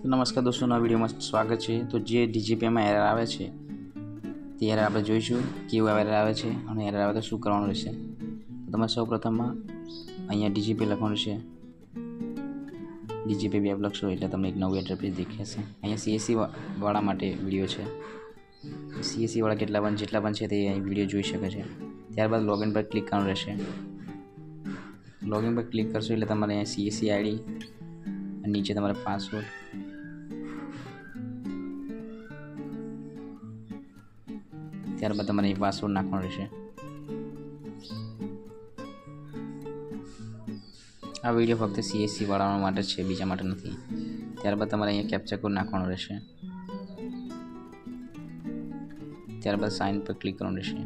નમસ્કાર દોસ્તો, નવા વિડીયોમાં સ્વાગત છે। તો જે ડીજીપીમાં એરર આવે છે તે એરર આપણે જોઈશું કેવું એરર આવે છે અને એરર આવે તો શું કરવાનું રહેશે। તો તમારે સૌપ્રથમમાં અહીંયા ડીજીપી લખવાનું છે। ડીજીપી વેબ લખશો એટલે તમને એક નવું ઇન્ટરફેસ દેખાશે। અહીંયા સીએસસી વાળા માટે વિડીયો છે। સીએસસી વાળા જેટલા પણ છે તે અહીં વિડીયો જોઈ શકે છે। ત્યારબાદ લોગિન પર ક્લિક કરવાનું રહેશે। લોગિન પર ક્લિક કરશો એટલે તમારે અહીંયા સીએસસી આઈડી, નીચે તમારે પાસવર્ડ, ત્યારબાદ તમારે અહીં પાસવર્ડ નાખવાનો રહેશે। આ વિડીયો ફક્ત સીએસસી વાળાઓ માટે છે, બીજા માટે નથી। ત્યારબાદ તમારે અહીંયા કેપ્ચા કોડ નાખવાનો રહેશે। ત્યારબાદ સાઇન પર ક્લિક કરવાનું રહેશે।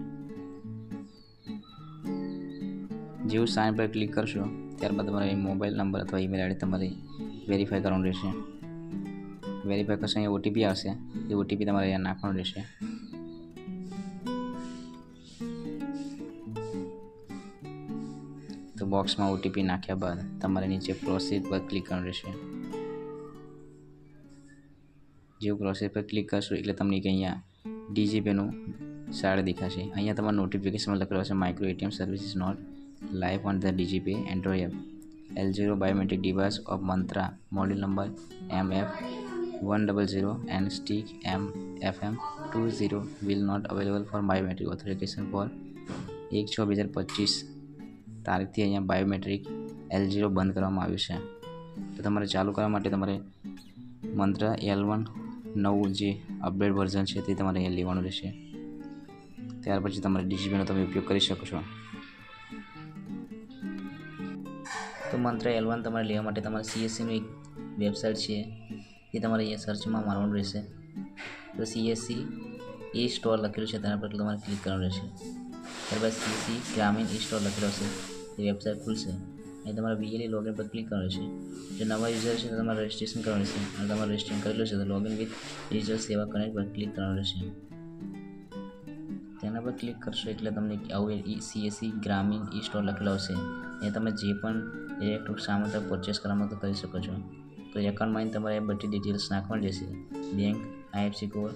જેવું સાઇન પર ક્લિક કરશો ત્યારબાદ તમારે મોબાઈલ નંબર અથવા ઈમેલ આઈડી તમારે વેરીફાઈ કરવાનું રહેશે। વેરીફાઈ કરશો અહીંયા ઓટીપી આવશે, એ ઓટીપી તમારે અહીંયા નાખવાનું રહેશે। તો બોક્સમાં ઓટીપી નાખ્યા બાદ તમારે નીચે પ્રોસીડ પર ક્લિક કરવાનું રહેશે। જેવું પ્રોસીડ પર ક્લિક કરશો એટલે તમને અહીંયા ડીજીપીનું સાઈડ દેખાશે। અહીંયા તમારે નોટિફિકેશનમાં લખેલું હશે micro ATM service is not live on the DGP android app L0 biometric device of Mantra model number MF100 and stick MFM20 will not available for biometric authentication for 1/6/2025 તારીખથી અહીંયા બાયોમેટ્રિક L0 બંધ કરવામાં આવ્યું છે। તો તમારે ચાલુ કરવા માટે તમારે મંત્ર L1 નવું જે અપડેટ વર્ઝન છે તે તમારે અહીંયા લેવાનું રહેશે। ત્યાર પછી તમારે ડીજીપીનો તમે ઉપયોગ કરી શકો છો। તો મંત્ર L1 તમારે લેવા માટે તમારે સીએસસીનું એક વેબસાઇટ છે એ તમારે અહીંયા સર્ચમાં મારવાનું રહેશે। તો સીએસસી એ સ્ટોર લખેલું છે તેના પર તમારે ક્લિક કરવાનું રહેશે। ત્યારબાદ સીએસસી ગ્રામીણ એ સ્ટોર લખેલો હશે એ વેબસાઇટ ખુલશે। અહીં તમારે VLE લોગિન પર ક્લિક કરવાનું છે। જો નવા યુઝર છે તો તમારે રજિસ્ટ્રેશન કરવાનું છે અને તમારે રજિસ્ટ્રેશન કરેલું છે તો લોગિન વિથ ડિજિટલ સેવા કનેક્ટ પર ક્લિક કરવાનું રહેશે। તેના પર ક્લિક કરશો એટલે તમને આવું સીએસસી ગ્રામીણ ઈ સ્ટોર લખેલો હશે। એ તમે જે પણ ઇલેક્ટ્રોનિક સામાન તમે પરચેસ કરવા માંગો તો કરી શકો છો। તો એકાઉન્ટમાં તમારે બધી ડિટેલ્સ નાખવાની રહેશે, બેંક, IFSC કોડ,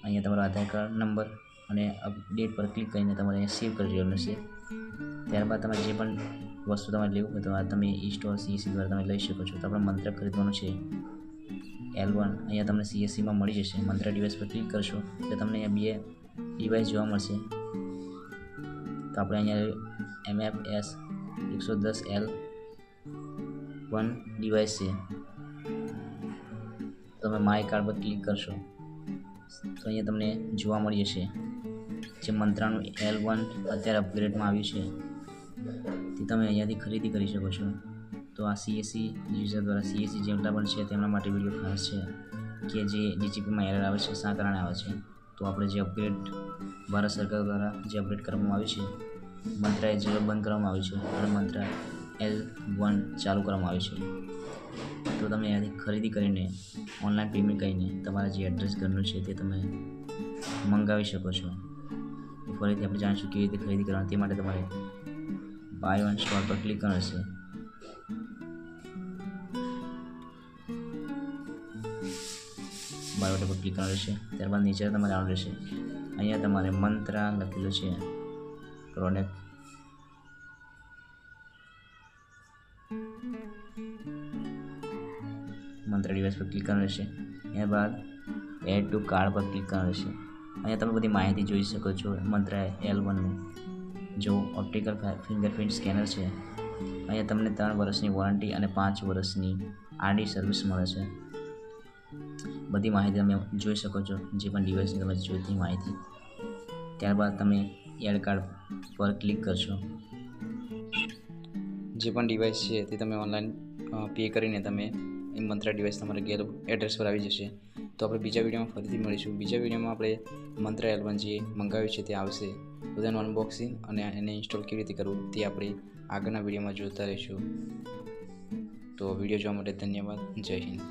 અહીંયા તમારો આધાર કાર્ડ નંબર અને અપડેટ પર ક્લિક કરીને તમારે અહીંયા સેવ કરી દેવાનું છે। ત્યારબાદ તમારે જે પણ વસ્તુ તમારે લેવું હોય તો આ તમે ઈ સ્ટોર સીએસસી દ્વારા તમે લઈ શકો છો। તો આપણે મંત્ર ખરીદવાનું છે L1, અહીંયા તમને સીએસસીમાં મળી જશે। મંત્ર ડિવાઇસ પર ક્લિક કરશો એટલે તમને અહીંયા 2 ડિવાઇસ જોવા મળશે। તો આપણે અહીંયા MFS 110L1 ડિવાઇસ છે। તમે માય કાર્ડ પર ક્લિક કરશો તો અહીંયા તમને જોવા મળી જશે જે મંત્રાનું L1 અત્યારે અપગ્રેડમાં આવ્યું છે તે તમે અહીંયાથી ખરીદી કરી શકો છો। તો આ સીએસસી યુઝર દ્વારા સીએસસી જેટલા પણ છે તેમના માટે વિડીયો ખાસ છે કે જે ડીજીપીમાં એરર આવે છે, શા કારણે આવે છે। તો આપણે જે અપગ્રેડ ભારત સરકાર દ્વારા જે અપગ્રેડ કરવામાં આવ્યું છે, મંત્ર L0 બંધ કરવામાં આવ્યું છે અને મંત્ર L1 ચાલુ કરવામાં આવ્યું છે। તો તમે અહીંયાથી ખરીદી કરીને ઓનલાઈન પેમેન્ટ કરીને તમારા જે એડ્રેસ ઘરનું છે તે તમે મંગાવી શકો છો। ફરીથી આપણે જાણીશું કેવી રીતે ખરીદી કરવાની। તે માટે તમારે બાય ઓન સ્ટોર પર ક્લિક કરવાનું છે। બાય બટન પર ક્લિક કરવાનું રહેશે। ત્યારબાદ નીચે તમારે આવવાનું રહેશે। અહીંયા તમારે મંત્રા લખેલું છે પ્રોડક્ટ, મંત્ર ડિવાઇસ પર ક્લિક કરવાનું રહેશે। ત્યારબાદ એડ ટુ કાર્ડ પર ક્લિક કરવાનું રહેશે। અહીંયા તમે બધી માહિતી જોઈ શકો છો મંત્ર L1નું જો ઓપ્ટિકલ ફિંગરપ્રિન્ટ સ્કેનર છે। અહીંયા તમને 3 વર્ષની વોરંટી અને 5 વર્ષની આરડી સર્વિસ મળે છે। બધી માહિતી તમે જોઈ શકો છો, જે પણ ડિવાઇસની તમે જોઈતી માહિતી। ત્યારબાદ તમે એડ કાર્ડ પર ક્લિક કરશો। જે પણ ડિવાઇસ છે તે તમે ઓનલાઈન પે કરીને તમે એ મંત્ર ડિવાઇસ તમારા ઘેર એડ્રેસ પર આવી જશે। તો આપણે બીજા વિડીયોમાં ફરીથી મળીશું। બીજા વિડીયોમાં આપણે મંત્ર L1 જે મંગાવ્યું છે તે આવશે, તો તેનું અનબોક્સિંગ અને એને ઇન્સ્ટોલ કેવી રીતે કરવું તે આપણે આગળના વિડીયોમાં જોતા રહીશું। તો વિડીયો જોવા માટે ધન્યવાદ। જય હિન્દ।